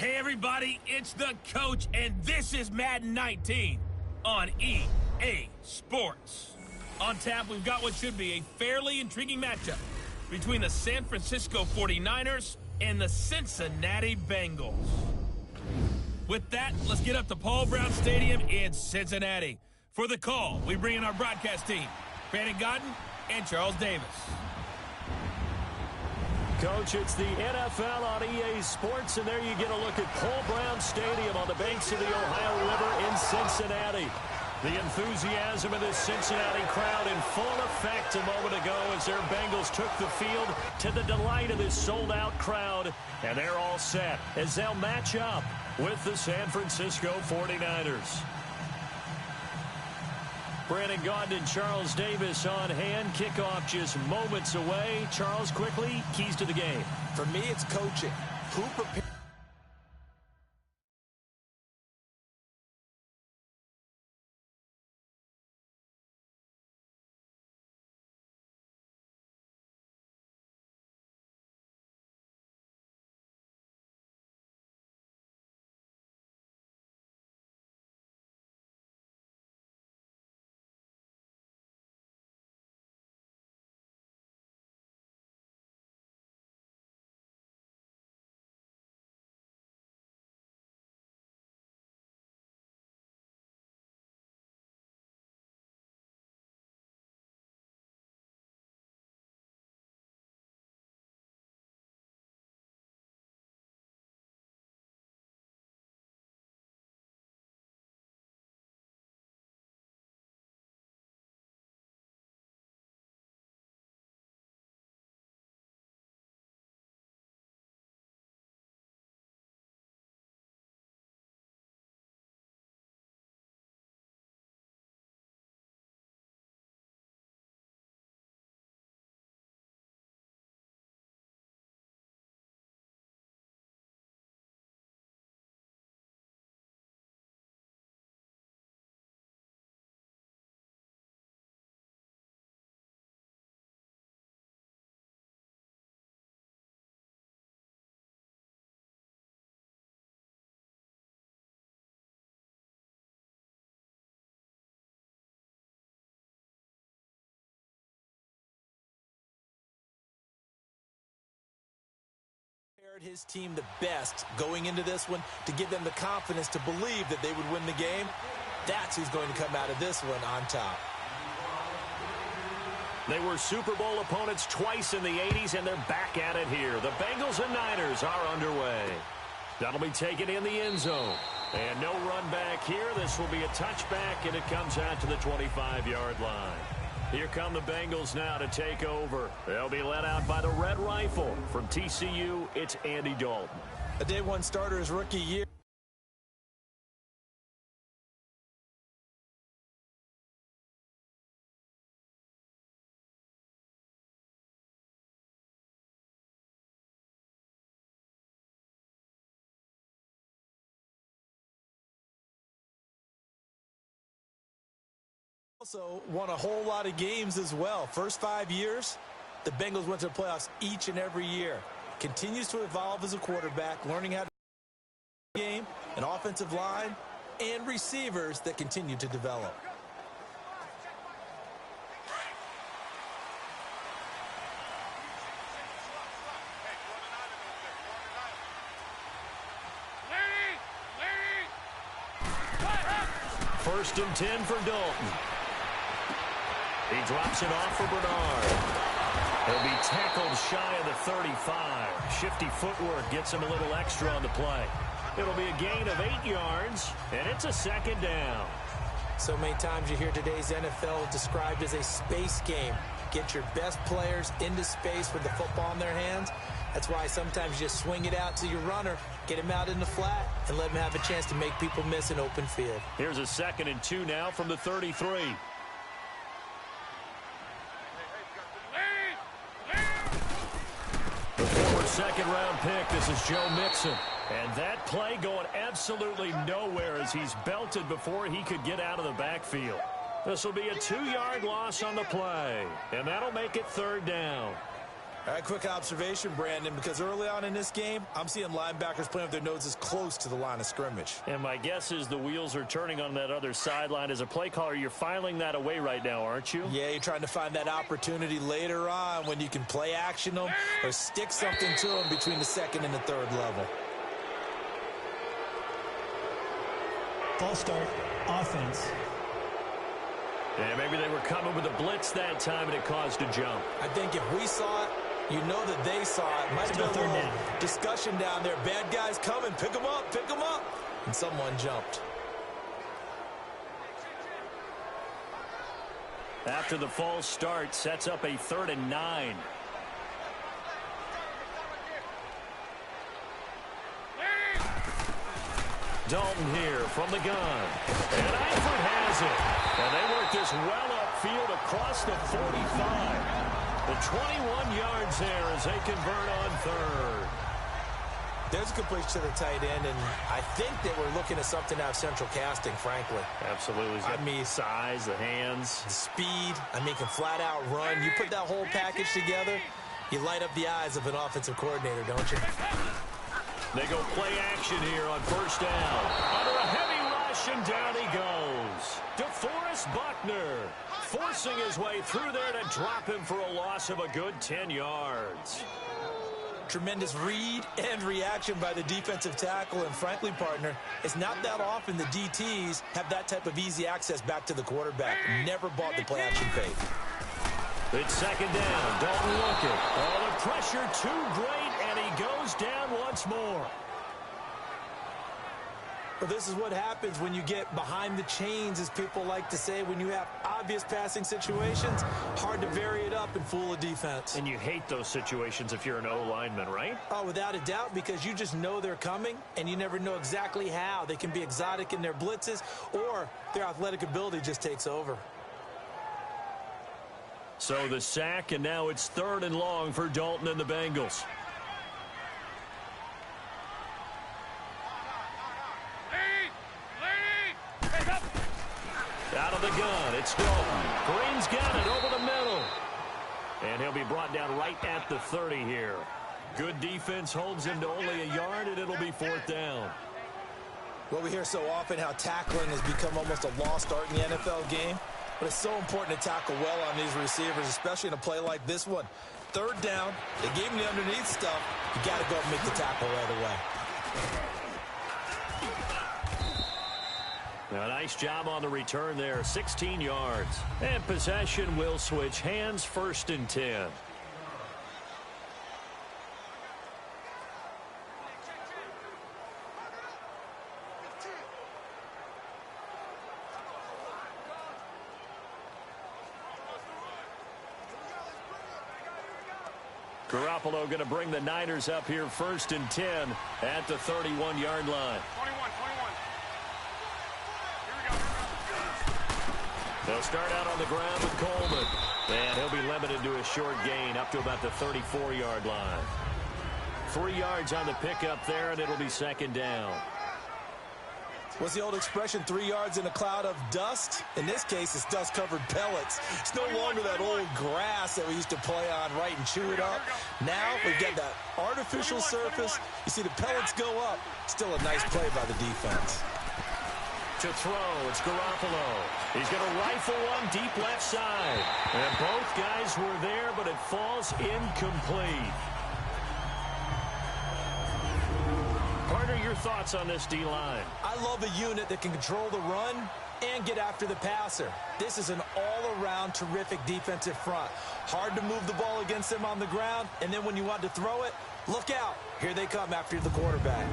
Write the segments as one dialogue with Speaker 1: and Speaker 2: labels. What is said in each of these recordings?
Speaker 1: Hey everybody, it's the coach, and this is Madden 19 on EA Sports. On tap, we've got what should be a fairly intriguing matchup between the San Francisco 49ers and the Cincinnati Bengals. With that, let's get up to Paul Brown Stadium in Cincinnati. For the call, we bring in our broadcast team, Brandon Godden and Charles Davis.
Speaker 2: Coach, it's the NFL on EA Sports, and there you get a look at Paul Brown Stadium on the banks of the Ohio River in Cincinnati. The enthusiasm of this Cincinnati crowd in full effect a moment ago as their Bengals took the field to the delight of this sold-out crowd, and they're all set as they'll match up with the San Francisco 49ers. Brandon Gaudin and Charles Davis on hand. Kickoff just moments away. Charles, quickly, keys to the game.
Speaker 3: For me, it's coaching. Who prepares? His team the best going into this one to give them the confidence to believe that they would win the game. That's who's going to come out of this one on top.
Speaker 2: They were Super Bowl opponents twice in the 80s, and they're back at it here. The Bengals and Niners are underway. That'll be taken in the end zone. And no run back here. This will be a touchback, and it comes out to the 25-yard line. Here come the Bengals now to take over. They'll be led out by the Red Rifle. From TCU, it's Andy Dalton.
Speaker 3: A day one starter his rookie year. Also won a whole lot of games as well. First 5 years, the Bengals went to the playoffs each and every year. Continues to evolve as a quarterback, learning how to game, an offensive line, and receivers that continue to develop.
Speaker 2: First and 10 for Dalton. He drops it off for Bernard. He'll be tackled shy of the 35. Shifty footwork gets him a little extra on the play. It'll be a gain of 8 yards, and it's a second down.
Speaker 3: So many times you hear today's NFL described as a space game. Get your best players into space with the football in their hands. That's why sometimes you just swing it out to your runner, get him out in the flat, and let him have a chance to make people miss an open field.
Speaker 2: Here's a 2nd and 2 now from the 33. The former second-round pick, this is Joe Mixon. And that play going absolutely nowhere as he's belted before he could get out of the backfield. This will be a 2-yard loss on the play, and that'll make it 3rd down.
Speaker 3: All right, quick observation, Brandon, because early on in this game, I'm seeing linebackers playing with their noses close to the line of scrimmage.
Speaker 2: And my guess is the wheels are turning on that other sideline. As a play caller, you're filing that away right now, aren't you?
Speaker 3: Yeah, you're trying to find that opportunity later on when you can play action them or stick something to them between the second and the third level.
Speaker 4: Ball start, offense.
Speaker 2: Yeah, maybe they were coming with a blitz that time and it caused a jump.
Speaker 3: I think if we saw it, you know that they saw it. Might have been a little discussion down there. Bad guys coming. Pick them up. Pick them up. And someone jumped.
Speaker 2: After the false start, sets up a 3rd and 9. Dalton here from the gun. And Eifert has it. And they work this well upfield across the 45. The 21 yards there as they convert on 3rd.
Speaker 3: There's a completion to the tight end, and I think that we're looking at something out of central casting, frankly.
Speaker 2: Absolutely. I mean, size, the hands.
Speaker 3: The speed. I mean, can flat out run. You put that whole package together, you light up the eyes of an offensive coordinator, don't you?
Speaker 2: They go play action here on 1st down. Under a heavy rush, and down he goes. DeForest Buckner forcing his way through there to drop him for a loss of a good 10 yards.
Speaker 3: Tremendous read and reaction by the defensive tackle, and frankly, partner, it's not that often the DTs have that type of easy access back to the quarterback. Never bought the play action fake.
Speaker 2: It's 2nd down. Dalton looking. Oh, the pressure too great, and he goes down once more.
Speaker 3: Well, this is what happens when you get behind the chains, as people like to say. When you have obvious passing situations, hard to vary it up and fool a defense.
Speaker 2: And you hate those situations if you're an O-lineman, right?
Speaker 3: Oh, without a doubt, because you just know they're coming, and you never know exactly how. They can be exotic in their blitzes, or their athletic ability just takes over.
Speaker 2: So the sack, and now it's 3rd and long for Dalton and the Bengals. Out of the gun, it's Dalton. Green's got it over the middle. And he'll be brought down right at the 30 here. Good defense holds him to only a yard, and it'll be 4th down.
Speaker 3: Well, we hear so often how tackling has become almost a lost art in the NFL game. But it's so important to tackle well on these receivers, especially in a play like this one. 3rd down, they gave him the underneath stuff. You got to go and make the tackle right away.
Speaker 2: Now, nice job on the return there, 16 yards. And possession will switch hands, 1st and 10. Garoppolo going to bring the Niners up here 1st and 10 at the 31-yard line.
Speaker 5: 21.
Speaker 2: They'll start out on the ground with Coleman. And he'll be limited to a short gain up to about the 34-yard line. 3 yards on the pickup there, and it'll be 2nd down.
Speaker 3: What's the old expression, 3 yards in a cloud of dust? In this case, it's dust-covered pellets. It's no longer that old grass that we used to play on, right, and chew it up. Now we've got that artificial surface. You see the pellets go up. Still a nice play by the defense.
Speaker 2: To throw, it's Garoppolo. He's going to rifle one deep left side. And both guys were there, but it falls incomplete. Partner, your thoughts on this D-line?
Speaker 3: I love a unit that can control the run and get after the passer. This is an all-around terrific defensive front. Hard to move the ball against them on the ground, and then when you want to throw it, look out. Here they come after the quarterback.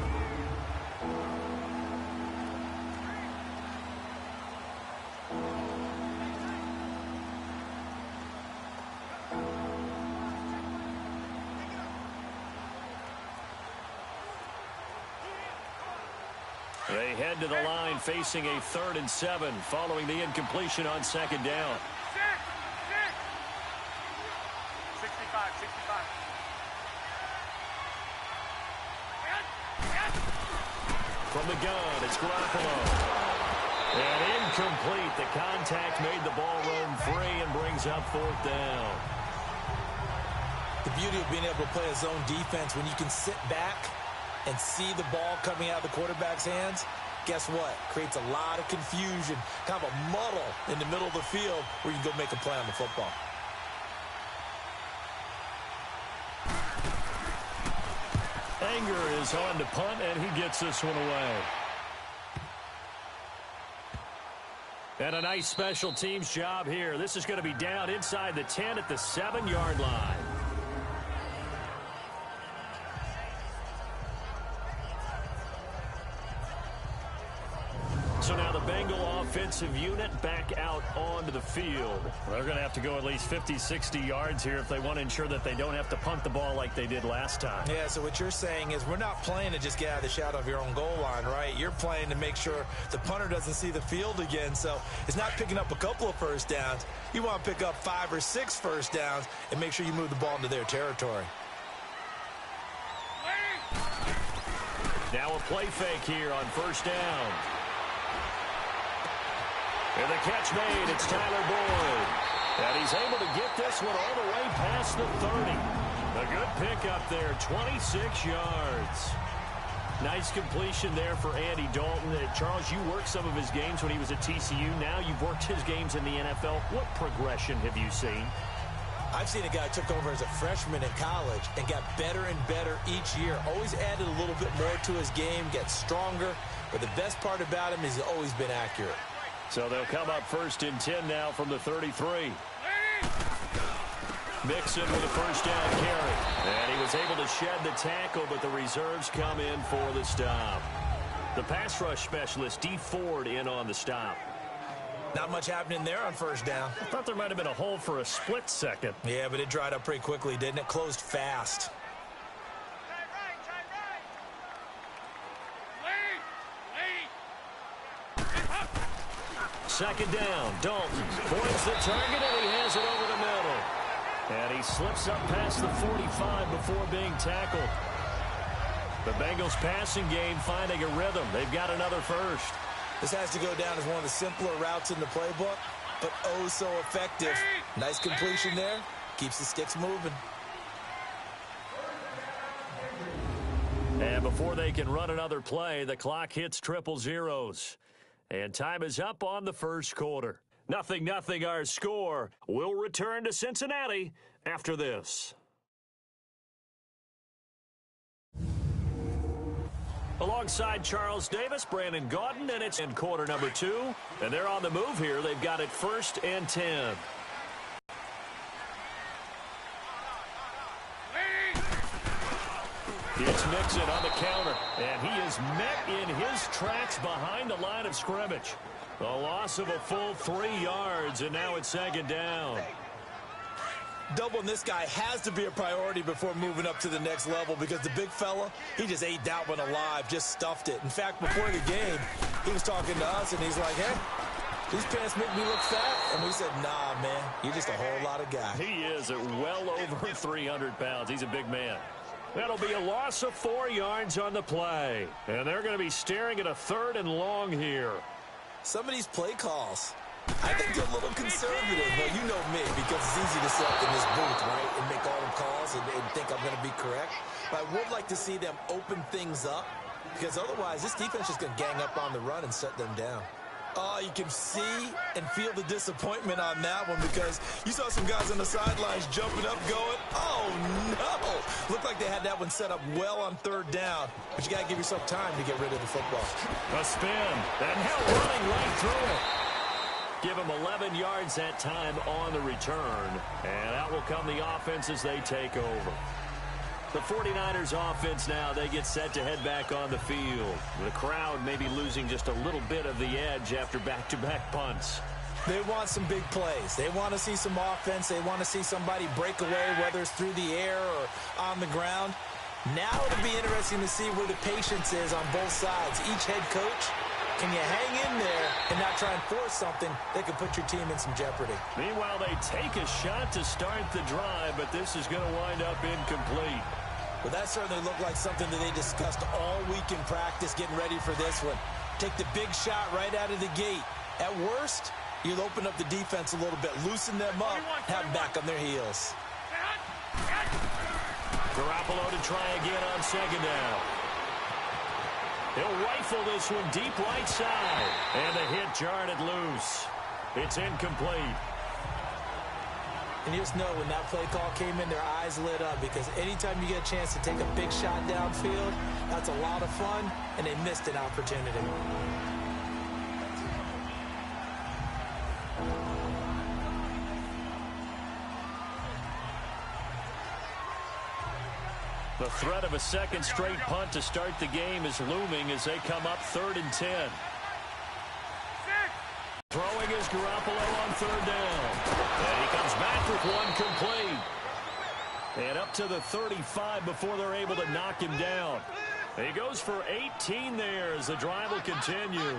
Speaker 2: They head to the line facing a 3rd and 7 following the incompletion on 2nd down.
Speaker 5: 65.
Speaker 2: From the gun, it's Garoppolo. And incomplete. The contact made the ball roam free and brings up 4th down.
Speaker 3: The beauty of being able to play a zone defense when you can sit back and see the ball coming out of the quarterback's hands, guess what? Creates a lot of confusion, kind of a muddle in the middle of the field where you can go make a play on the football.
Speaker 2: Anger is on to punt, and he gets this one away. And a nice special teams job here. This is going to be down inside the 10 at the 7-yard line. So now the Bengal offensive unit back out onto the field. They're going to have to go at least 50, 60 yards here if they want to ensure that they don't have to punt the ball like they did last time.
Speaker 3: Yeah, so what you're saying is we're not playing to just get out of the shadow of your own goal line, right? You're playing to make sure the punter doesn't see the field again. So it's not picking up a couple of first downs. You want to pick up 5 or 6 first downs and make sure you move the ball into their territory.
Speaker 2: Now a play fake here on first down. And the catch made, it's Tyler Boyd. And he's able to get this one all the way past the 30. A good pickup there, 26 yards. Nice completion there for Andy Dalton. Charles, you worked some of his games when he was at TCU. Now you've worked his games in the NFL. What progression have you seen?
Speaker 3: I've seen a guy took over as a freshman in college and got better and better each year. Always added a little bit more to his game, gets stronger. But the best part about him is he's always been accurate.
Speaker 2: So they'll come up first and 10 now from the 33. Mixon with a first down carry. And he was able to shed the tackle, but the reserves come in for the stop. The pass rush specialist, D. Ford, in on the stop.
Speaker 3: Not much happening there on first down.
Speaker 2: I thought there might have been a hole for a split second.
Speaker 3: Yeah, but it dried up pretty quickly, didn't it? Closed fast.
Speaker 2: Second down, Dalton points the target, and he has it over the middle. And he slips up past the 45 before being tackled. The Bengals passing game finding a rhythm. They've got another first.
Speaker 3: This has to go down as one of the simpler routes in the playbook, but oh so effective. Nice completion there. Keeps the sticks moving.
Speaker 2: And before they can run another play, the clock hits triple zeros. And time is up on the first quarter. 0-0 our score. We'll return to Cincinnati after this. Alongside Charles Davis, Brandon Gaudin, and it's in quarter number 2. And they're on the move here. They've got it first and 10. It's Mixon on the counter, and he is met in his tracks behind the line of scrimmage. A loss of a full 3 yards, and now it's second down.
Speaker 3: Doubling this guy has to be a priority before moving up to the next level because the big fella, he just ate that one alive, just stuffed it. In fact, before the game, he was talking to us, and he's like, hey, these pants make me look fat. And we said, nah, man, you're just a whole lot of guy.
Speaker 2: He is at well over 300 pounds. He's a big man. That'll be a loss of 4 yards on the play. And they're going to be staring at a 3rd and long here.
Speaker 3: Some of these play calls, I think they're a little conservative. Well, you know me, because it's easy to sit up in this booth, right, and make all the calls and think I'm going to be correct. But I would like to see them open things up, because otherwise this defense is going to gang up on the run and shut them down. Oh, you can see and feel the disappointment on that one because you saw some guys on the sidelines jumping up going, oh, no. Looked like they had that one set up well on 3rd down, but you got to give yourself time to get rid of the football.
Speaker 2: A spin, and now running right through it. Give him 11 yards that time on the return, and out will come the offense as they take over. The 49ers offense now, they get set to head back on the field. The crowd may be losing just a little bit of the edge after back-to-back punts.
Speaker 3: They want some big plays. They want to see some offense. They want to see somebody break away, whether it's through the air or on the ground. Now it'll be interesting to see where the patience is on both sides. Each head coach, can you hang in there and not try and force something that could put your team in some jeopardy?
Speaker 2: Meanwhile, they take a shot to start the drive, but this is going to wind up incomplete.
Speaker 3: Well, that certainly looked like something that they discussed all week in practice, getting ready for this one. Take the big shot right out of the gate. At worst, you'll open up the defense a little bit, loosen them up, have them back on their heels.
Speaker 2: Garoppolo to try again on second down. He'll rifle this one deep right side. And the hit jarred it loose. It's incomplete.
Speaker 3: And you just know when that play call came in, their eyes lit up, because anytime you get a chance to take a big shot downfield, that's a lot of fun, and they missed an opportunity.
Speaker 2: The threat of a second straight punt to start the game is looming as they come up 3rd and 10. Throwing is Garoppolo on 3rd down. And he comes back with one complete. And up to the 35 before they're able to knock him down. He goes for 18 there as the drive will continue.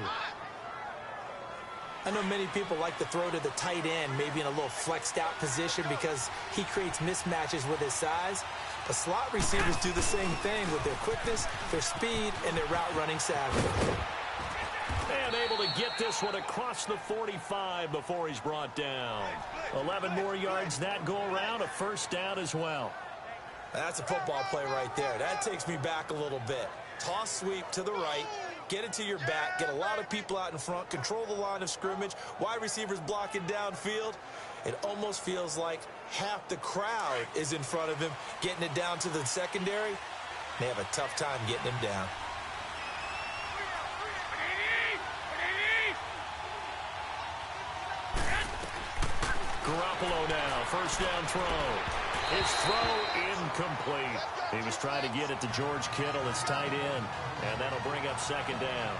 Speaker 3: I know many people like to throw to the tight end, maybe in a little flexed out position because he creates mismatches with his size. But slot receivers do the same thing with their quickness, their speed, and their route running savvy.
Speaker 2: And able to get this one across the 45 before he's brought down. 11 more yards that go around, a first down as well.
Speaker 3: That's a football play right there. That takes me back a little bit. Toss sweep to the right, get it to your back, get a lot of people out in front, control the line of scrimmage, wide receivers blocking downfield. It almost feels like half the crowd is in front of him, getting it down to the secondary. They have a tough time getting him down.
Speaker 2: Garoppolo now, first down throw. His throw incomplete. He was trying to get it to George Kittle, his tight end, and that'll bring up second down.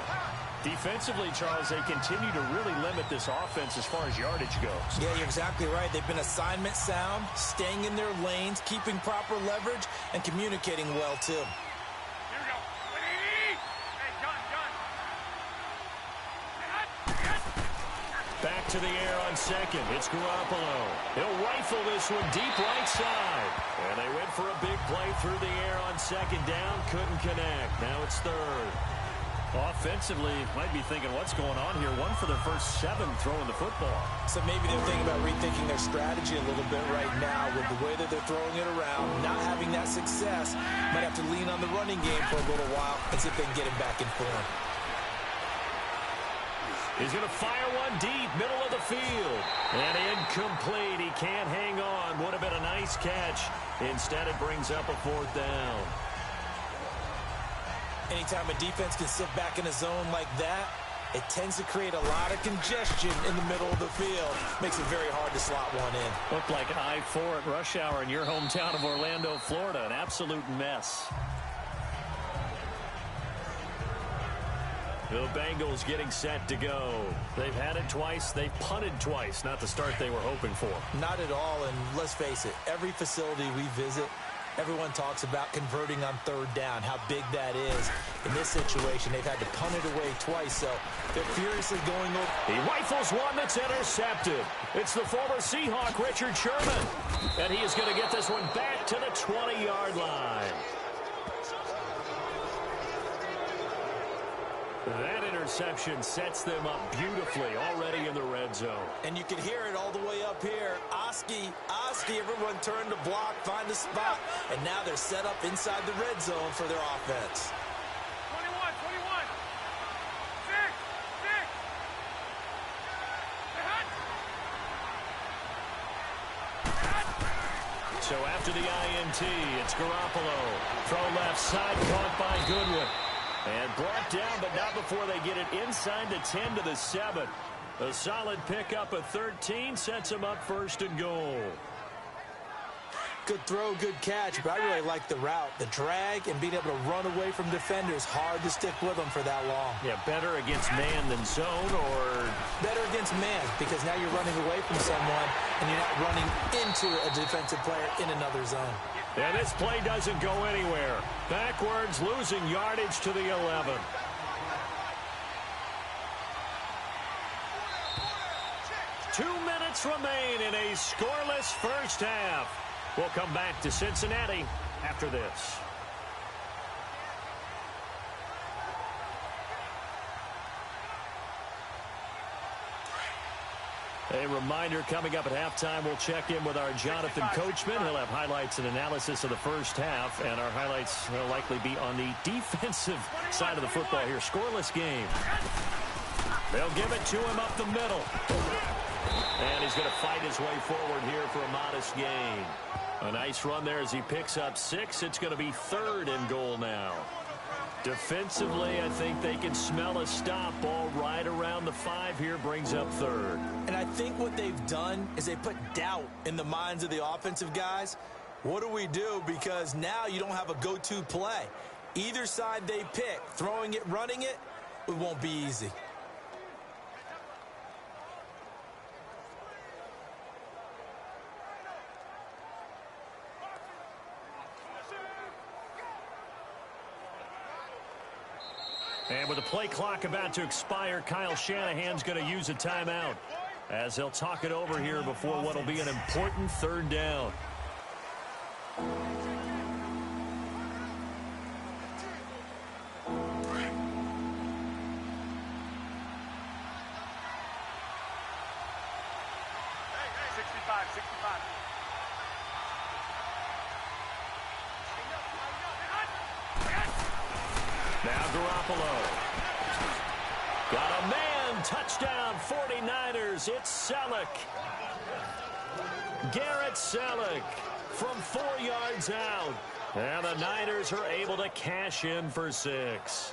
Speaker 2: Defensively, Charles, they continue to really limit this offense as far as yardage goes.
Speaker 3: Yeah, you're exactly right. They've been assignment sound, staying in their lanes, keeping proper leverage, and communicating well, too.
Speaker 5: Here we go. Hey,
Speaker 2: Back to the air on second. It's Garoppolo. He'll rifle this one deep right side. And they went for a big play through the air on second down. Couldn't connect. Now it's third. Offensively, might be thinking, what's going on here? One for their first 7 throwing the football.
Speaker 3: So maybe they're thinking about rethinking their strategy a little bit right now with the way that they're throwing it around, not having that success. Might have to lean on the running game for a little while and see if they can get him back in form.
Speaker 2: He's going to fire one deep, middle of the field. And incomplete. He can't hang on. Would have been a nice catch. Instead, it brings up a 4th down. Anytime a defense can sit back in a zone like that, it tends to create a lot of congestion in the middle of the field. Makes it very hard to slot one in. Looked like I-4 at rush hour in your hometown of Orlando, Florida. An absolute mess. The Bengals getting set to go. They've had it twice. They've punted twice. Not the start they were hoping for.
Speaker 3: Not at all, and let's face it, every facility we visit, everyone talks about converting on 3rd down, how big that is. In this situation, they've had to punt it away twice, so they're furiously going over.
Speaker 2: He rifles one that's intercepted. It's the former Seahawk, Richard Sherman. And he is going to get this one back to the 20-yard line. That interception sets them up beautifully already in the red zone.
Speaker 3: And you can hear it all the way up here. Oski, everyone turned to block, find a spot, and now they're set up inside the red zone for their offense.
Speaker 5: 21.
Speaker 2: So after the INT, it's Garoppolo. Throw left side, caught by Goodwin. And brought down, but not before they get it inside the 10 to the 7. A solid pickup of 13 sets them up 1st and goal.
Speaker 3: Good throw, good catch, but I really like the route. The drag and being able to run away from defenders, hard to stick with them for that long.
Speaker 2: Yeah, better against man than zone, or
Speaker 3: better against man, because now you're running away from someone and you're not running into a defensive player in another zone.
Speaker 2: And this play doesn't go anywhere. Backwards, losing yardage to the 11. Two minutes remain in a scoreless first half. We'll come back to Cincinnati after this. A reminder, coming up at halftime, we'll check in with our Jonathan Coachman. He'll have highlights and analysis of the first half, and our highlights will likely be on the defensive side of the football here. Scoreless game. They'll give it to him up the middle. And he's going to fight his way forward here for a modest gain. A nice run there as he picks up 6. It's going to be 3rd and goal now. Defensively, I think they can smell a stop. Ball right around the 5 here, brings up 3rd.
Speaker 3: And I think what they've done is they put doubt in the minds of the offensive guys. What do we do? Because now you don't have a go-to play. Either side they pick, throwing it, running it, it won't be easy.
Speaker 2: And with the play clock about to expire, Kyle Shanahan's going to use a timeout as he'll talk it over here before what will be an important 3rd down. Now Garoppolo. Got a man. Touchdown 49ers. It's Selleck. Garrett Selleck from 4 yards out. And the Niners are able to cash in for 6.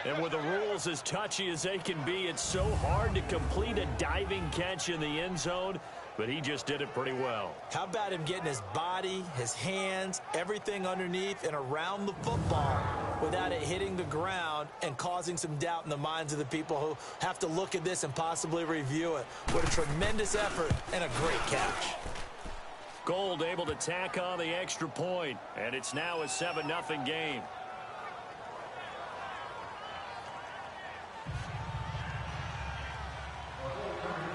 Speaker 2: And with the rules as touchy as they can be, it's so hard to complete a diving catch in the end zone, but he just did it pretty well.
Speaker 3: How about him getting his body, his hands, everything underneath and around the football without it hitting the ground and causing some doubt in the minds of the people who have to look at this and possibly review it. What a tremendous effort and a great catch.
Speaker 2: Gold able to tack on the extra point, and it's now a 7-0 game.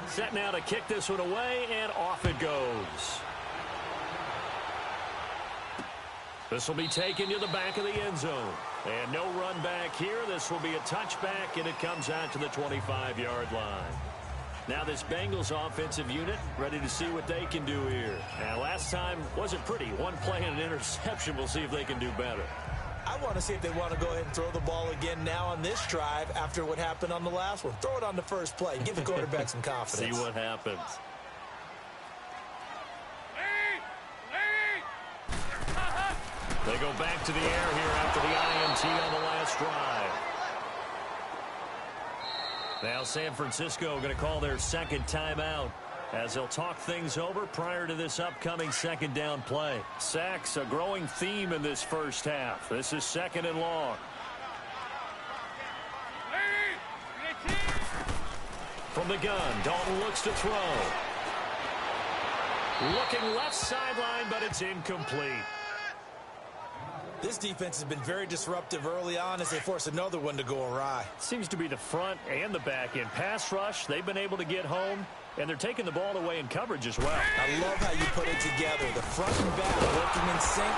Speaker 2: Set now to kick this one away, and off it goes. This will be taken to the back of the end zone. And no run back here. This will be a touchback, and it comes out to the 25-yard line. Now this Bengals offensive unit ready to see what they can do here. Now last time wasn't pretty. One play and an interception. We'll see if they can do better.
Speaker 3: I want to see if they want to go ahead and throw the ball again now on this drive after what happened on the last one. Throw it on the first play. Give the quarterback some confidence.
Speaker 2: See what happens. They go back to the air here after the INT on the last drive. Now San Francisco going to call their 2nd timeout as they'll talk things over prior to this upcoming 2nd down play. Sacks, a growing theme in this first half. This is 2nd and long. From the gun, Dalton looks to throw. Looking left sideline, but it's incomplete.
Speaker 3: This defense has been very disruptive early on as they force another one to go awry.
Speaker 2: Seems to be the front and the back end. Pass rush, they've been able to get home, and they're taking the ball away in coverage as well.
Speaker 3: I love how you put it together. The front and back working in sync,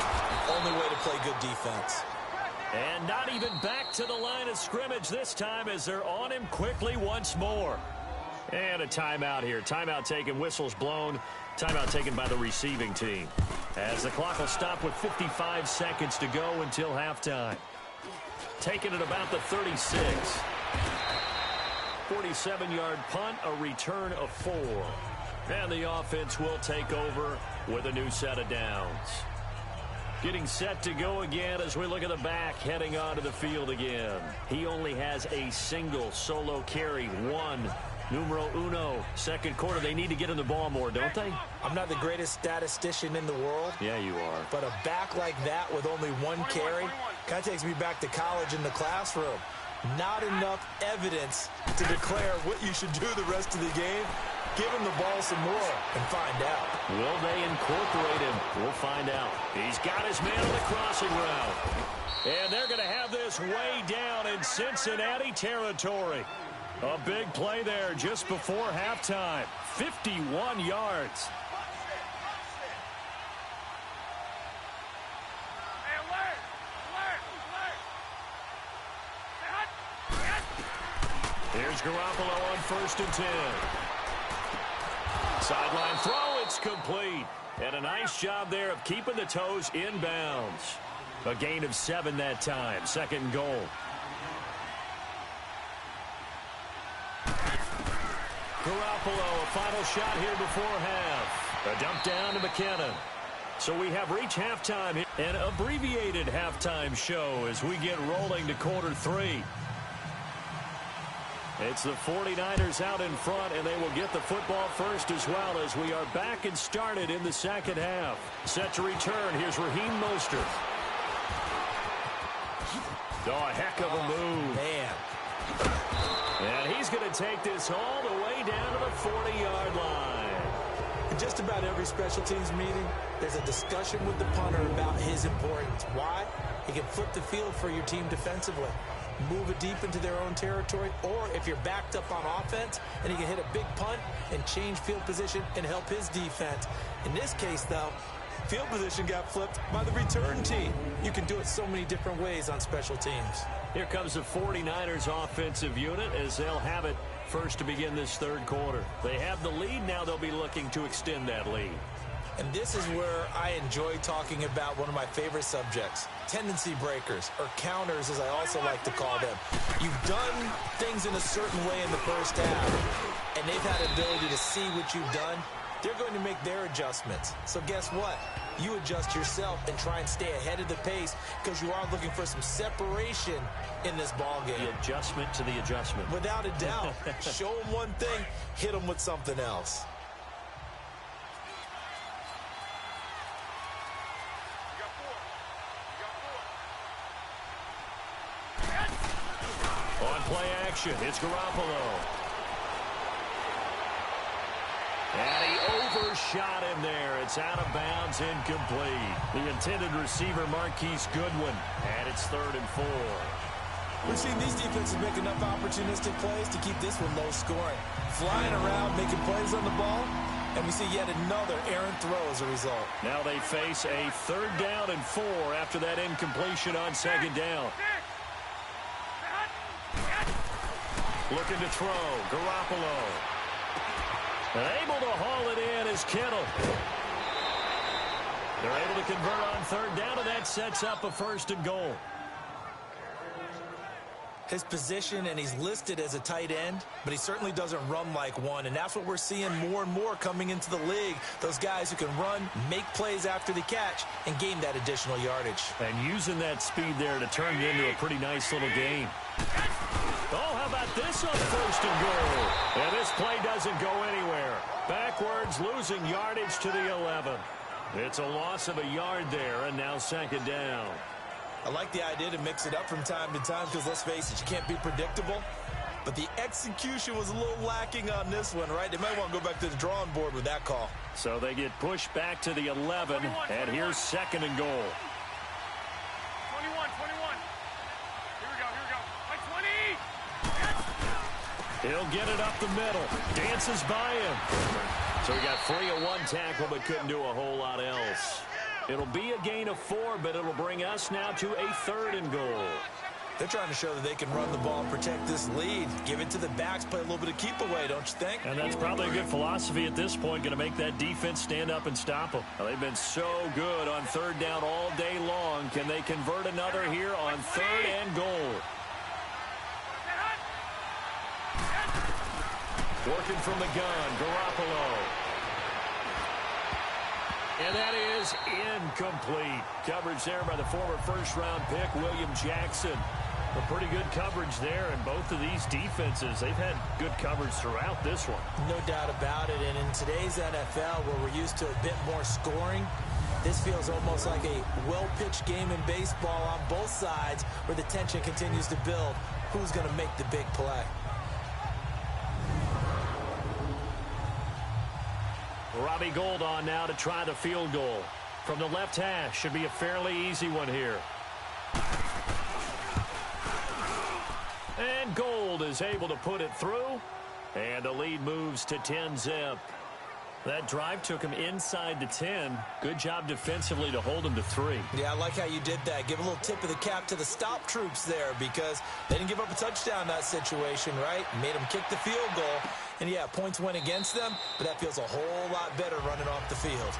Speaker 3: only way to play good defense.
Speaker 2: And not even back to the line of scrimmage this time as they're on him quickly once more. And a timeout here. Timeout taken, whistles blown. Timeout taken by the receiving team. As the clock will stop with 55 seconds to go until halftime. Taken at about the 36. 47-yard punt, a return of 4. And the offense will take over with a new set of downs. Getting set to go again as we look at the back heading onto the field again. He only has a single solo carry, 1. Numero uno, 2nd quarter. They need to get him the ball more, don't they?
Speaker 3: I'm not the greatest statistician in the world.
Speaker 2: Yeah, you are.
Speaker 3: But a back like that with only 1 carry kind of takes me back to college in the classroom. Not enough evidence to declare what you should do the rest of the game. Give him the ball some more and find out.
Speaker 2: Will they incorporate him? We'll find out. He's got his man on the crossing route. And they're going to have this way down in Cincinnati territory. A big play there just before halftime. 51 yards. Here's Garoppolo on 1st and 10. Sideline throw, it's complete. And a nice job there of keeping the toes in bounds. A gain of 7 that time. 2nd and goal. Garoppolo, a final shot here before half. A dump down to McKinnon. So we have reached halftime, an abbreviated halftime show as we get rolling to quarter 3. It's the 49ers out in front, and they will get the football first as well as we are back and started in the 2nd half. Set to return. Here's Raheem Mostert. Oh, a heck of a move.
Speaker 3: Man.
Speaker 2: And he's going to take this all the way down to the 40-yard line.
Speaker 3: In just about every special teams meeting, there's a discussion with the punter about his importance. Why? He can flip the field for your team defensively, move it deep into their own territory, or if you're backed up on offense, and he can hit a big punt and change field position and help his defense. In this case, though, field position got flipped by the return team. You can do it so many different ways on special teams.
Speaker 2: Here comes the 49ers offensive unit as they'll have it first to begin this 3rd quarter. They have the lead. Now they'll be looking to extend that lead.
Speaker 3: And this is where I enjoy talking about one of my favorite subjects, tendency breakers, or counters as I also like to call them. You've done things in a certain way in the first half, and they've had the ability to see what you've done. They're going to make their adjustments. So guess what? You adjust yourself and try and stay ahead of the pace because you are looking for some separation in this ball game.
Speaker 2: The adjustment to the adjustment.
Speaker 3: Without a doubt. Show them one thing, hit them with something else.
Speaker 2: On play action, it's Garoppolo. And he overshot him there. It's out of bounds, incomplete. The intended receiver, Marquise Goodwin. And it's 3rd and 4.
Speaker 3: We've seen these defenses make enough opportunistic plays to keep this one low scoring. Flying around, making plays on the ball, and we see yet another errant throw as a result.
Speaker 2: Now they face a 3rd down and 4 after that incompletion on 2nd down. Looking to throw, Garoppolo. Able to haul it in is Kittle. They're able to convert on 3rd down, and that sets up a 1st and goal.
Speaker 3: His position, and he's listed as a tight end, but he certainly doesn't run like one, and that's what we're seeing more and more coming into the league. Those guys who can run, make plays after the catch, and gain that additional yardage.
Speaker 2: And using that speed there to turn it into a pretty nice little game. Oh, how about this on 1st and goal? And this play doesn't go anywhere. Backwards, losing yardage to the 11. It's a loss of a yard there, and now 2nd down.
Speaker 3: I like the idea to mix it up from time to time because, let's face it, you can't be predictable. But the execution was a little lacking on this one, right? They might want to go back to the drawing board with that call.
Speaker 2: So they get pushed back to the 11, and here's 2nd and goal.
Speaker 5: 21. Here we go. By 20.
Speaker 2: He'll get it up the middle. Dances by him. So he got free of 1 tackle, but couldn't do a whole lot else. It'll be a gain of 4, but it'll bring us now to a 3rd and goal.
Speaker 3: They're trying to show that they can run the ball and protect this lead. Give it to the backs, play a little bit of keep away, don't you think?
Speaker 2: And that's probably a good philosophy at this point, going to make that defense stand up and stop them. Well, they've been so good on 3rd down all day long. Can they convert another here on 3rd and goal? Working from the gun, Garoppolo. And that is incomplete. Coverage there by the former 1st-round pick, William Jackson. A pretty good coverage there, and both of these defenses, they've had good coverage throughout this one.
Speaker 3: No doubt about it, and in today's NFL, where we're used to a bit more scoring, this feels almost like a well-pitched game in baseball on both sides where the tension continues to build. Who's going to make the big play?
Speaker 2: Robbie Gould on now to try the field goal. From the left hash, should be a fairly easy one here. And Gould is able to put it through. And the lead moves to 10-zip. That drive took him inside the 10. Good job defensively to hold him to 3.
Speaker 3: Yeah, I like how you did that. Give a little tip of the cap to the stop troops there because they didn't give up a touchdown in that situation, right? Made them kick the field goal. And yeah, points went against them, but that feels a whole lot better running off the field.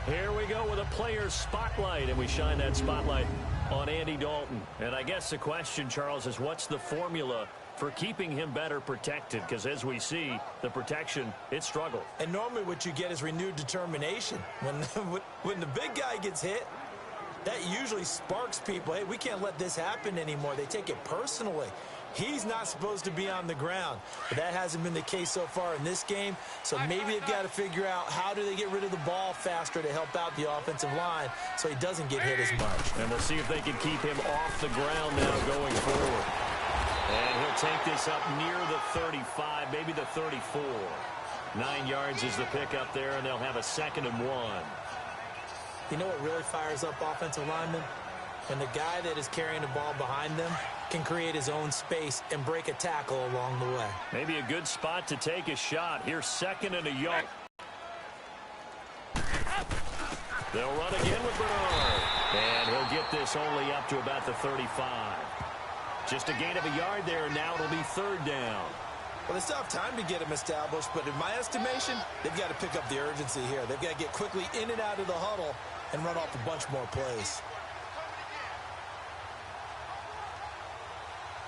Speaker 2: Here we go with a player spotlight, and we shine that spotlight on Andy Dalton. And I guess the question, Charles, is what's the formula for keeping him better protected? Because as we see, the protection, it struggled.
Speaker 3: And normally what you get is renewed determination. When the big guy gets hit, that usually sparks people. Hey, we can't let this happen anymore. They take it personally. He's not supposed to be on the ground. But that hasn't been the case so far in this game. So maybe they've got to figure out how do they get rid of the ball faster to help out the offensive line so he doesn't get hit as much.
Speaker 2: And we'll see if they can keep him off the ground now going forward. And he'll take this up near the 35, maybe the 34. 9 yards is the pickup there, and they'll have a 2nd and 1.
Speaker 3: You know what really fires up offensive linemen? When the guy that is carrying the ball behind them can create his own space and break a tackle along the way.
Speaker 2: Maybe a good spot to take a shot. Here's 2nd and a yard. They'll run again with Bernard. And he'll get this only up to about the 35. Just a gain of a yard there, and now it'll be 3rd down.
Speaker 3: Well, they still have time to get him established, but in my estimation, they've got to pick up the urgency here. They've got to get quickly in and out of the huddle and run off a bunch more plays.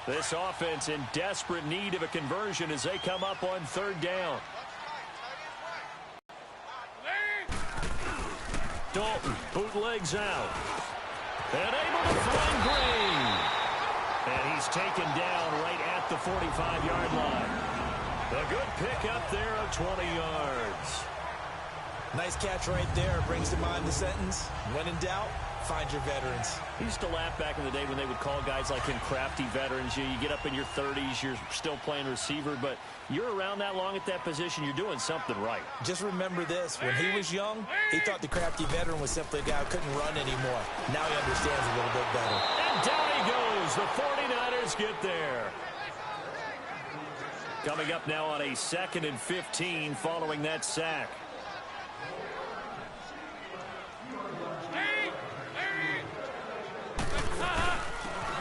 Speaker 2: This offense in desperate need of a conversion as they come up on 3rd down. Dalton bootlegs out. And able to find Green. And he's taken down right at the 45-yard line. A good pickup there of 20 yards.
Speaker 3: Nice catch right there. Brings to mind the sentence, when in doubt, find your veterans.
Speaker 2: He used to laugh back in the day when they would call guys like him crafty veterans. You get up in your 30s, you're still playing receiver, but you're around that long at that position, you're doing something right.
Speaker 3: Just remember this. When he was young, he thought the crafty veteran was simply a guy who couldn't run anymore. Now he understands a little bit better.
Speaker 2: And down he goes. The 49ers get there. Coming up now on a 2nd and 15 following that sack.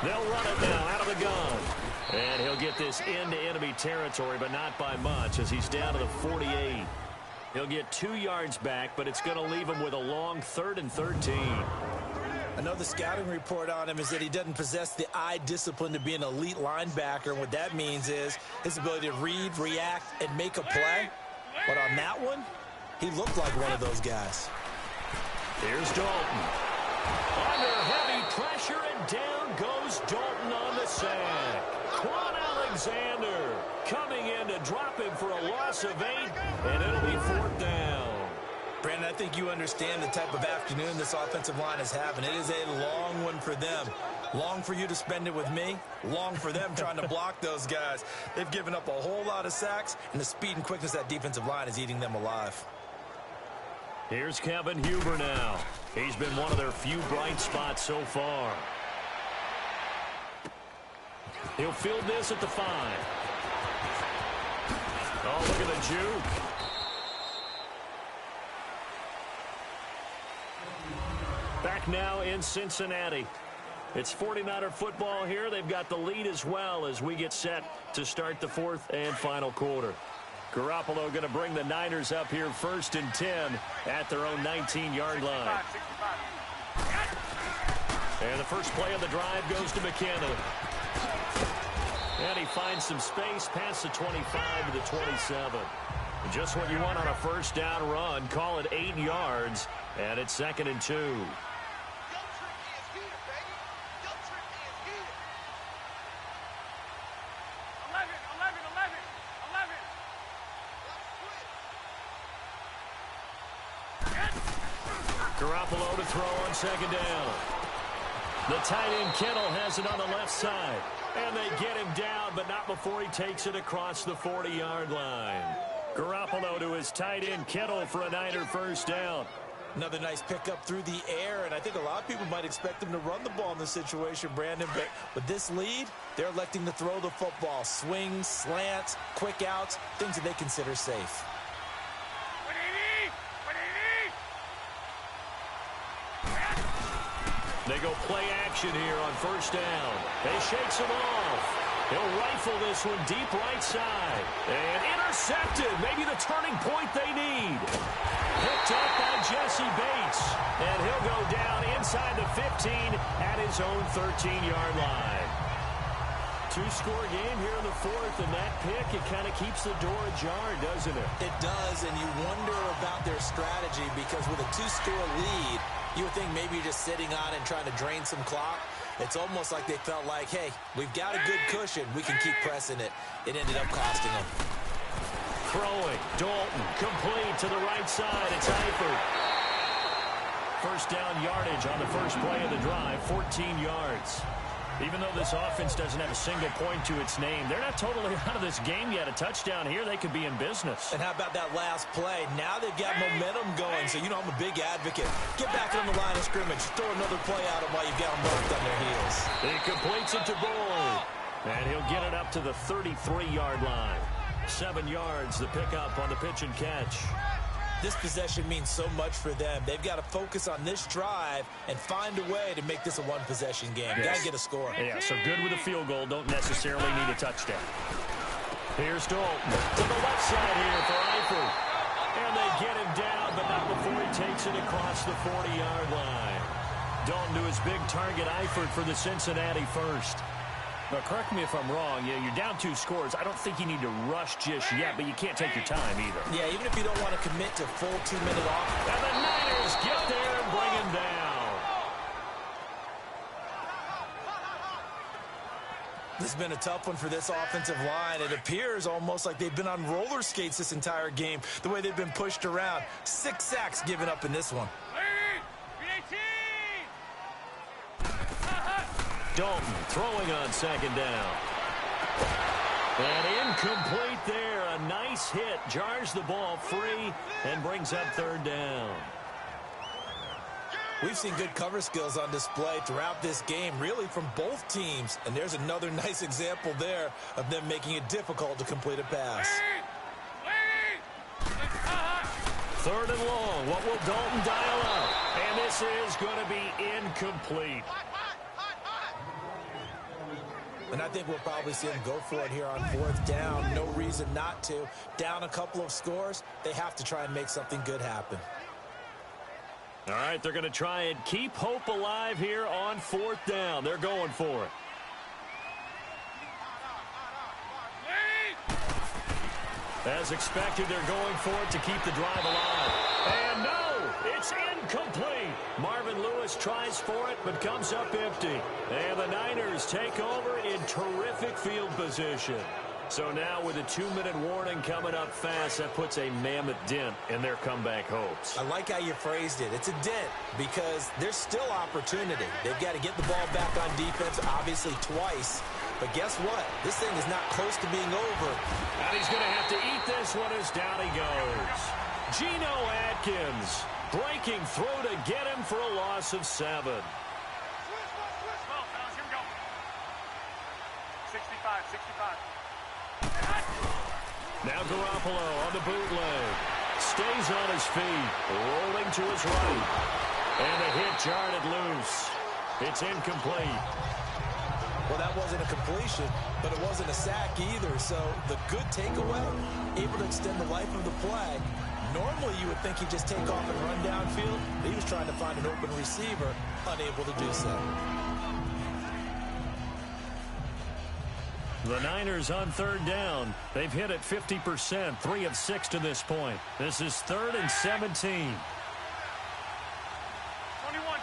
Speaker 2: They'll run it now out of the gun. And he'll get this into enemy territory, but not by much as he's down to the 48. He'll get 2 yards back, but it's going to leave him with a long 3rd and 13.
Speaker 3: I know the scouting report on him is that he doesn't possess the eye discipline to be an elite linebacker. And what that means is his ability to read, react, and make a play. But on that one, he looked like one of those guys.
Speaker 2: Here's Dalton. Under heavy pressure, and down goes Dalton on the sack. Quan Alexander coming in to drop him for a loss of 8, and it'll be 4th down.
Speaker 3: Brandon, I think you understand the type of afternoon this offensive line is having. It is a long one for them. Long for you to spend it with me. Long for them trying to block those guys. They've given up a whole lot of sacks, and the speed and quickness of that defensive line is eating them alive.
Speaker 2: Here's Kevin Huber now. He's been one of their few bright spots so far. He'll field this at the 5. Oh, look at the juke. Back now in Cincinnati. It's 49er football here. They've got the lead as well as we get set to start the 4th and final quarter. Garoppolo going to bring the Niners up here 1st and 10 at their own 19-yard line. And the first play of the drive goes to McKinnon. And he finds some space past the 25 to the 27. Just what you want on a 1st down run. Call it 8 yards, and it's 2nd and 2. Garoppolo to throw on 2nd down. The tight end Kittle has it on the left side. And they get him down, but not before he takes it across the 40-yard line. Garoppolo to his tight end Kittle for a Niner 1st down.
Speaker 3: Another nice pickup through the air, and I think a lot of people might expect them to run the ball in this situation, Brandon. But with this lead, they're electing to throw the football. Swings, slants, quick outs, things that they consider safe.
Speaker 2: They go play action here on 1st down. They shakes him off. He'll rifle this one deep right side. And intercepted. Maybe the turning point they need. Picked up by Jesse Bates. And he'll go down inside the 15 at his own 13-yard line. Two-score game here in the fourth, and that pick, it kind of keeps the door ajar, doesn't it?
Speaker 3: It does, and you wonder about their strategy because with a two-score lead, you would think maybe you're just sitting on it and trying to drain some clock. It's almost like they felt like, hey, we've got a good cushion. We can keep pressing it. It ended up costing them.
Speaker 2: Throwing. Dalton. Complete to the right side. It's Eifert. First down yardage on the first play of the drive, 14 yards. Even though this offense doesn't have a single point to its name, they're not totally out of this game yet. A touchdown here, they could be in business.
Speaker 3: And how about that last play? Now they've got momentum going, so you know I'm a big advocate. Get back on the line of scrimmage. Throw another play at them while you've got them marked on their heels.
Speaker 2: He completes it to Boyd. And he'll get it up to the 33-yard line. 7 yards, the pickup on the pitch and catch.
Speaker 3: This possession means so much for them. They've got to focus on this drive and find a way to make this a one-possession game.
Speaker 2: Yes.
Speaker 3: Got to get a score.
Speaker 2: Yeah, so good with a field goal. Don't necessarily need a touchdown. Here's Dalton to the left side here for Eifert. And they get him down, but not before he takes it across the 40-yard line. Dalton to his big target, Eifert, for the Cincinnati first. But correct me if I'm wrong, you're down 2 scores. I don't think you need to rush just yet, but you can't take your time either.
Speaker 3: Yeah, even if you don't want to commit to full 2-minute off.
Speaker 2: And the Niners get there and bring him down.
Speaker 3: This has been a tough one for this offensive line. It appears almost like they've been on roller skates this entire game, the way they've been pushed around. 6 sacks given up in this one.
Speaker 2: Dalton throwing on second down. And incomplete there. A nice hit. Jars the ball free and brings up third down.
Speaker 3: We've seen good cover skills on display throughout this game, really from both teams. And there's another nice example there of them making it difficult to complete a pass.
Speaker 2: Third and long. What will Dalton dial up? And this is going to be incomplete.
Speaker 3: And I think we'll probably see them go for it here on fourth down. No reason not to. Down a couple of scores, they have to try and make something good happen.
Speaker 2: All right, they're going to try and keep hope alive here on fourth down. They're going for it. As expected, they're going for it to keep the drive alive. And no, it's incomplete. Marvin Lewis tries for it, but comes up empty. And the Niners take over in terrific field position. So now with a 2-minute warning coming up fast, that puts a mammoth dent in their comeback hopes.
Speaker 3: I like how you phrased it. It's a dent because there's still opportunity. They've got to get the ball back on defense, obviously twice. But guess what? This thing is not close to being over.
Speaker 2: And he's going to have to eat this one as down he goes. Geno Atkins breaking through to get him for a loss of 7.
Speaker 5: Well, fellas, here we go. 65, 65.
Speaker 2: Now Garoppolo on the bootleg. Stays on his feet. Rolling to his right. And a hit jarred it loose. It's incomplete.
Speaker 3: Well, that wasn't a completion, but it wasn't a sack either. So the good takeaway, able to extend the life of the play. Normally you would think he'd just take off and run downfield. He was trying to find an open receiver, unable to do so.
Speaker 2: The Niners on third down. They've hit it 50%, 3 of 6 to this point. This is 3rd and 17.
Speaker 5: 21.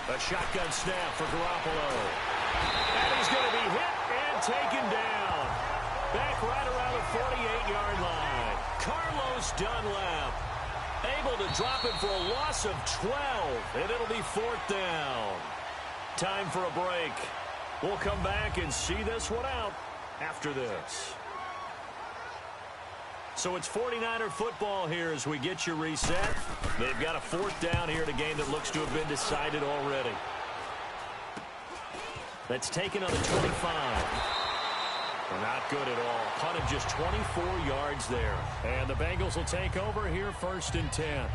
Speaker 2: A shotgun snap for Garoppolo. And he's going to be hit and taken down. Back right around the 48-yard line. Carlos Dunlap able to drop it for a loss of 12. And it'll be 4th down. Time for a break. We'll come back and see this one out after this. So it's 49er football here as we get you reset. They've got a 4th down here in a game that looks to have been decided already. That's taken on the 25. Not good at all. Punt of just 24 yards there. And the Bengals will take over here 1st and 10.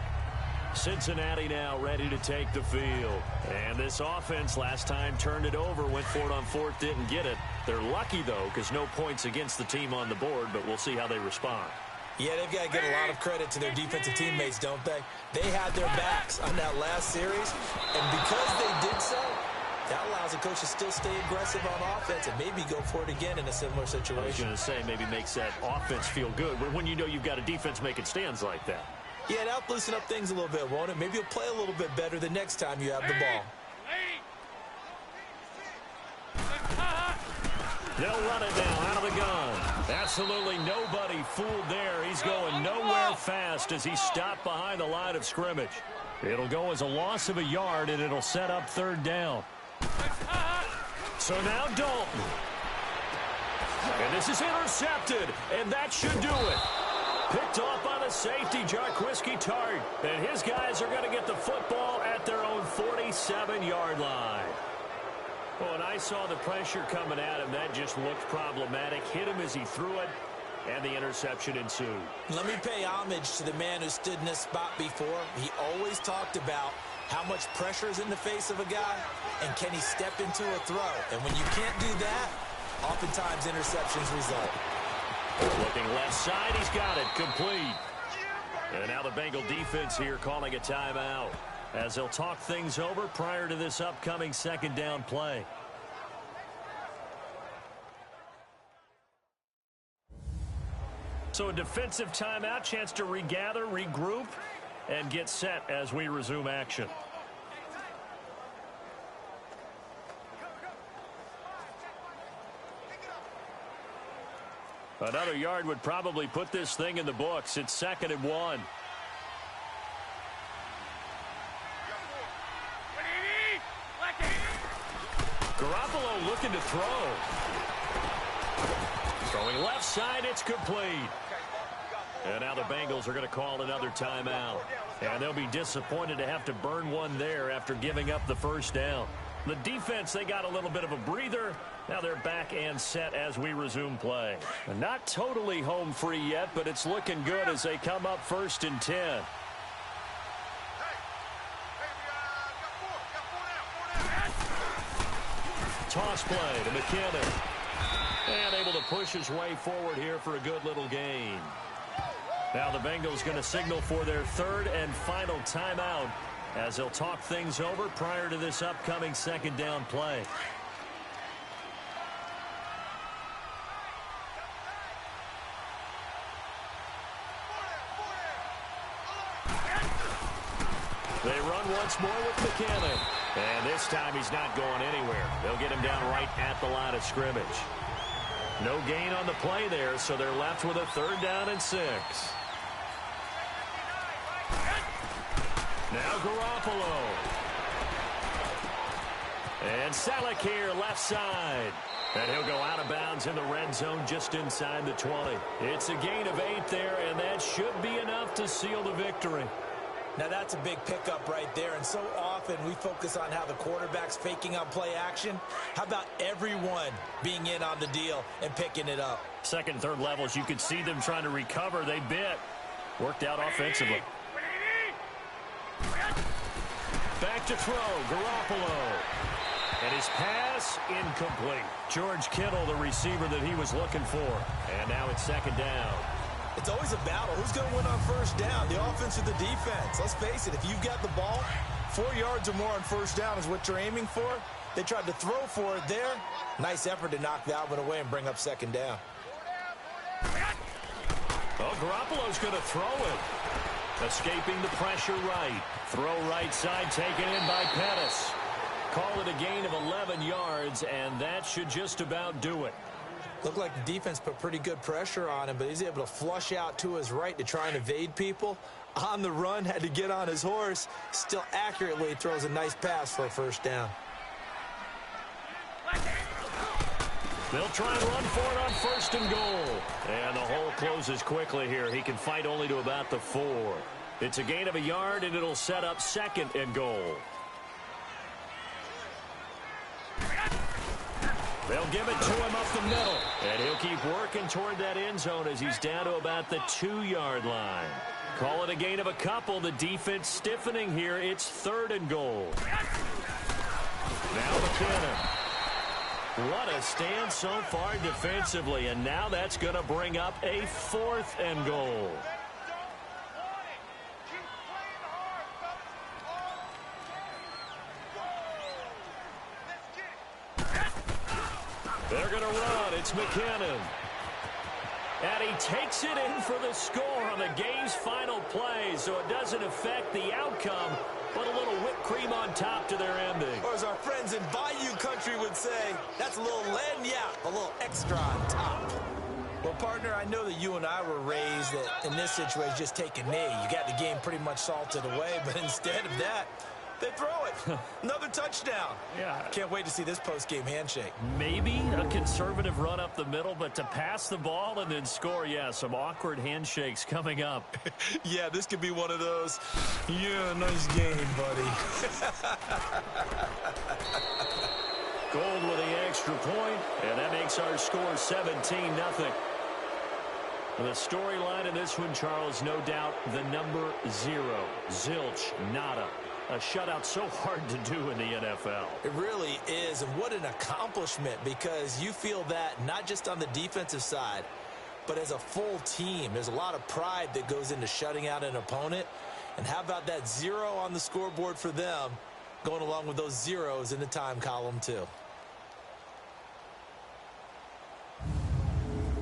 Speaker 2: Cincinnati now ready to take the field. And this offense last time turned it over, went for it on fourth, didn't get it. They're lucky, though, because no points against the team on the board, but we'll see how they respond.
Speaker 3: Yeah, they've got to give a lot of credit to their defensive teammates, don't they? They had their backs on that last series, and because they did so, that allows the coach to still stay aggressive on offense and maybe go for it again in a similar situation.
Speaker 2: I was going to say, maybe makes that offense feel good when you know you've got a defense making stands like that.
Speaker 3: Yeah, that'll loosen up things a little bit, won't it? Maybe you'll play a little bit better the next time you have the ball.
Speaker 2: They'll run it now out of the gun. Absolutely nobody fooled there. He's going nowhere fast as he stopped behind the line of scrimmage. It'll go as a loss of a yard, and it'll set up third down. So now Dalton. And this is intercepted, and that should do it. Picked off by the safety, Jarquiski Tart. And his guys are going to get the football at their own 47-yard line. Well, and I saw the pressure coming at him. That just looked problematic. Hit him as he threw it, and the interception ensued. Let me pay homage to the man who stood in this spot before. He always talked about how much pressure is in the face of a guy, and can he step into a throw. And when you can't do that, oftentimes interceptions result. Looking left side, he's got it, complete. And now the Bengal defense here calling a timeout as they'll talk things over prior to this upcoming second down play. So a defensive timeout, chance to regather, regroup, and get set as we resume action. Another yard would probably put this thing in the books. It's 2nd and 1. Garoppolo looking to throw. Throwing left side, it's complete. And now the Bengals are going to call another timeout. And they'll be disappointed to have to burn one there after giving up the first down. The defense, they got a little bit of a breather. Now they're back and set as we resume play. Not totally home free yet, but it's looking good as they come up 1st and 10. Toss play to McKinnon. And able to push his way forward here for a good little gain. Now the Bengals going to signal for their 3rd and final timeout as they'll talk things over prior to this upcoming second down play. They run once more with McKinnon. And this time he's not going anywhere. They'll get him down right at the line of scrimmage. No gain on the play there, so they're left with a 3rd down and 6. Now Garoppolo. And Salek here, left side. And he'll go out of bounds in the red zone just inside the 20. It's a gain of 8 there, and that should be enough to seal the victory. Now that's a big pickup right there, and so often we focus on how the quarterback's faking on play action. How about everyone being in on the deal and picking it up? Second, third levels, you could see them trying to recover. They bit. Worked out offensively. Back to throw, Garoppolo. And his pass, incomplete. George Kittle, the receiver that he was looking for. And now it's 2nd down. It's always a battle. Who's going to win on 1st down, the offense or the defense? Let's face it, if you've got the ball, 4 yards or more on 1st down is what you're aiming for. They tried to throw for it there. Nice effort to knock that one away and bring up 2nd down. Oh, Garoppolo's going to throw it. Escaping the pressure right. Throw right side taken in by Pettis. Call it a gain of 11 yards, and that should just about do it. Looked like the defense put pretty good pressure on him, but he's able to flush out to his right to try and evade people. On the run, had to get on his horse. Still accurately throws a nice pass for a 1st down. They'll try and run for it on 1st and goal. And the hole closes quickly here. He can fight only to about the 4. It's a gain of a yard, and it'll set up 2nd and goal. They'll give it to him up the middle. And he'll keep working toward that end zone as he's down to about the 2-yard line. Call it a gain of a couple. The defense stiffening here. It's 3rd and goal. Now McKinnon. What a stand so far defensively, and now that's going to bring up a 4th and goal. They're going to run. It's McKinnon. And he takes it in for the score on the game's final play, so it doesn't affect the outcome, but a little whipped cream on top to their ending.
Speaker 3: Or as our friends in Bayou country would say, that's a little lagniappe, a little extra on top. Well, partner, I know that you and I were raised that in this situation, just take a knee. You got the game pretty much salted away, but instead of that, they throw it. Another touchdown.
Speaker 2: Yeah.
Speaker 3: Can't wait to see this post-game handshake.
Speaker 2: Maybe a conservative run up the middle, but to pass the ball and then score, yeah, some awkward handshakes coming up.
Speaker 3: Yeah, this could be one of those, yeah, nice game, buddy.
Speaker 2: Gold with the extra point, and that makes our score 17-0. The storyline in this one, Charles, no doubt the number 0. Zilch, nada. A shutout so hard to do in the NFL.
Speaker 3: It really is, and what an accomplishment, because you feel that not just on the defensive side, but as a full team. There's a lot of pride that goes into shutting out an opponent, and how about that 0 on the scoreboard for them, going along with those zeros in the time column too.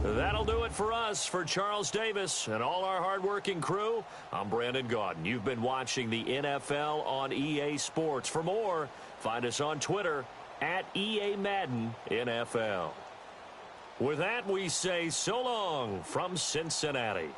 Speaker 2: That'll do it for us. For Charles Davis and all our hardworking crew, I'm Brandon Gaudin. You've been watching the NFL on EA Sports. For more, find us on Twitter at EA Madden NFL. With that, we say so long from Cincinnati.